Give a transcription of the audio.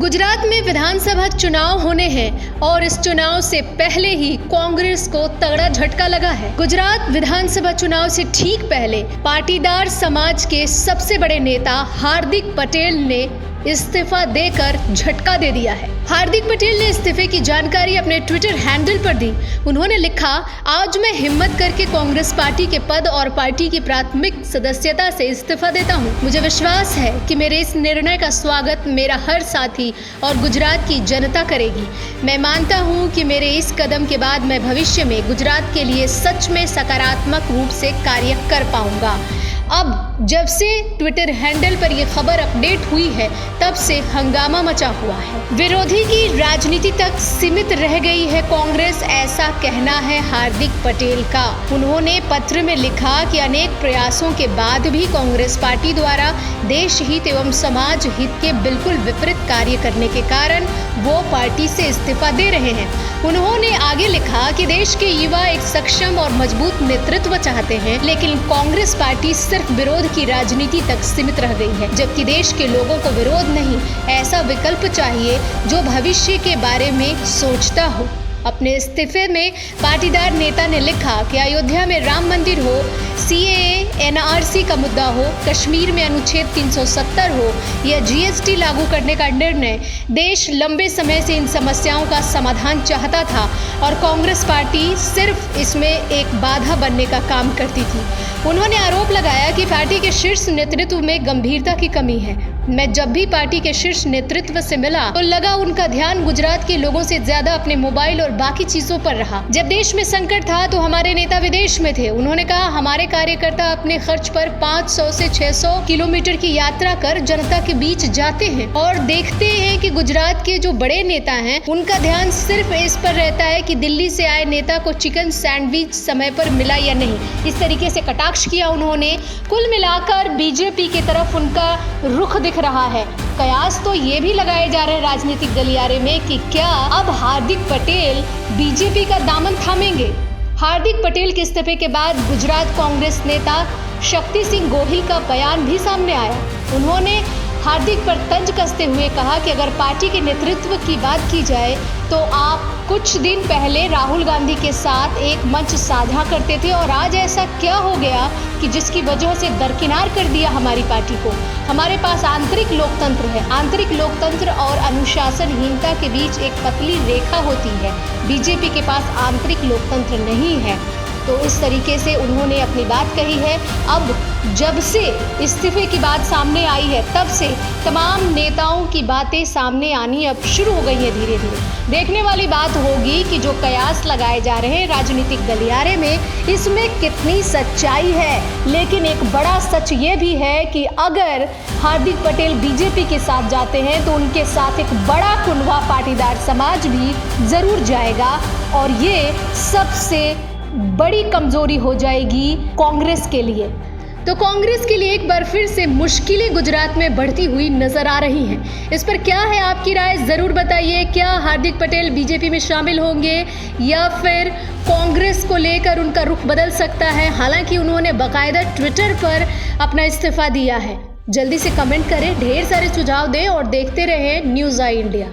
गुजरात में विधानसभा चुनाव होने हैं और इस चुनाव से पहले ही कांग्रेस को तगड़ा झटका लगा है। गुजरात विधानसभा चुनाव से ठीक पहले पाटीदार समाज के सबसे बड़े नेता हार्दिक पटेल ने इस्तीफा देकर झटका दे दिया है। हार्दिक पटेल ने इस्तीफे की जानकारी अपने ट्विटर हैंडल पर दी। उन्होंने लिखा, आज मैं हिम्मत करके कांग्रेस पार्टी के पद और पार्टी की प्राथमिक सदस्यता से इस्तीफा देता हूं। मुझे विश्वास है कि मेरे इस निर्णय का स्वागत मेरा हर साथी और गुजरात की जनता करेगी। मैं मानता हूं कि मेरे इस कदम के बाद मैं भविष्य में गुजरात के लिए सच में सकारात्मक रूप से कार्य कर पाऊंगा। अब जब से ट्विटर हैंडल पर यह खबर अपडेट हुई है, तब से हंगामा मचा हुआ है। विरोधी की राजनीति तक सीमित रह गई है कांग्रेस, ऐसा कहना है हार्दिक पटेल का। उन्होंने पत्र में लिखा कि अनेक प्रयासों के बाद भी कांग्रेस पार्टी द्वारा देश हित एवं समाज हित के बिल्कुल विपरीत कार्य करने के कारण वो पार्टी से इस्तीफा दे रहे हैं। उन्होंने आगे लिखा कि देश के युवा एक सक्षम और मजबूत नेतृत्व चाहते हैं, लेकिन कांग्रेस पार्टी सिर्फ विरोध की राजनीति तक सीमित रह गई है, जबकि देश के लोगों को विरोध नहीं, ऐसा विकल्प चाहिए जो भविष्य के बारे में सोचता हो। अपने इस्तीफे में पाटीदार नेता ने लिखा कि अयोध्या में राम मंदिर हो, CAA NRC का मुद्दा हो, कश्मीर में अनुच्छेद 370 हो या GST लागू करने का निर्णय, देश लंबे समय से इन समस्याओं का समाधान चाहता था और कांग्रेस पार्टी सिर्फ इसमें एक बाधा बनने का काम करती थी। उन्होंने आरोप लगाया कि पार्टी के शीर्ष नेतृत्व में गंभीरता की कमी है। मैं जब भी पार्टी के शीर्ष नेतृत्व से मिला तो लगा उनका ध्यान गुजरात के लोगों से ज्यादा अपने मोबाइल और बाकी चीजों पर रहा। जब देश में संकट था तो हमारे नेता विदेश में थे। उन्होंने कहा, हमारे कार्यकर्ता अपने खर्च पर 500 से 600 किलोमीटर की यात्रा कर जनता के बीच जाते हैं और देखते हैं कि गुजरात के जो बड़े नेता हैं उनका ध्यान सिर्फ इस पर रहता है कि दिल्ली से आए नेता को चिकन सैंडविच समय पर मिला या नहीं। इस तरीके से कटाक्ष किया उन्होंने। कुल मिलाकर बीजेपी की तरफ उनका रुख दिख रहा है। कयास तो ये भी लगाए जा रहे हैं राजनीतिक गलियारे में कि क्या अब हार्दिक पटेल बीजेपी का दामन थामेंगे। हार्दिक पटेल के इस्तीफे के बाद गुजरात कांग्रेस नेता शक्ति सिंह गोहिल का बयान भी सामने आया। उन्होंने हार्दिक पर तंज कसते हुए कहा कि अगर पार्टी के नेतृत्व की बात की जाए तो आप कुछ दिन पहले राहुल गांधी के साथ एक मंच साझा करते थे और आज ऐसा क्या हो गया कि जिसकी वजह से दरकिनार कर दिया हमारी पार्टी को। हमारे पास आंतरिक लोकतंत्र है। आंतरिक लोकतंत्र और अनुशासनहीनता के बीच एक पतली रेखा होती है। बीजेपी के पास आंतरिक लोकतंत्र नहीं है। तो इस तरीके से उन्होंने अपनी बात कही है। अब जब से इस्तीफे की बात सामने आई है, तब से तमाम नेताओं की बातें सामने आनी अब शुरू हो गई है धीरे धीरे। देखने वाली बात होगी कि जो कयास लगाए जा रहे हैं राजनीतिक गलियारे में, इसमें कितनी सच्चाई है। लेकिन एक बड़ा सच ये भी है कि अगर हार्दिक पटेल बीजेपी के साथ जाते हैं तो उनके साथ एक बड़ा कुनवा पाटीदार समाज भी जरूर जाएगा और ये सबसे बड़ी कमजोरी हो जाएगी कांग्रेस के लिए। तो कांग्रेस के लिए एक बार फिर से मुश्किलें गुजरात में बढ़ती हुई नजर आ रही हैं। इस पर क्या है आपकी राय, जरूर बताइए। क्या हार्दिक पटेल बीजेपी में शामिल होंगे या फिर कांग्रेस को लेकर उनका रुख बदल सकता है? हालांकि उन्होंने बाकायदा ट्विटर पर अपना इस्तीफा दिया है। जल्दी से कमेंट करें, ढेर सारे सुझाव दें और देखते रहें न्यूज़ आई इंडिया।